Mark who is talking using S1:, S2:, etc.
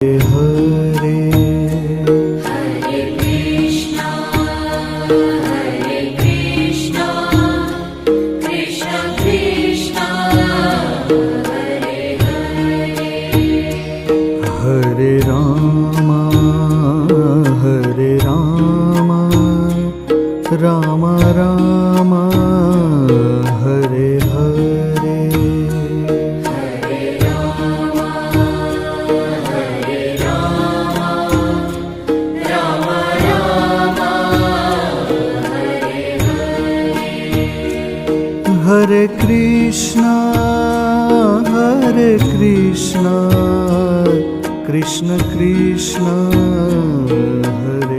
S1: Hare
S2: Hare Krishna Krishna Krishna Hare Hare
S1: Hare Ram Ram Ram Hare Hare
S2: Hare Ram Ram Ram Hare Hare
S1: Hare Krishna Krishna Krishna Hare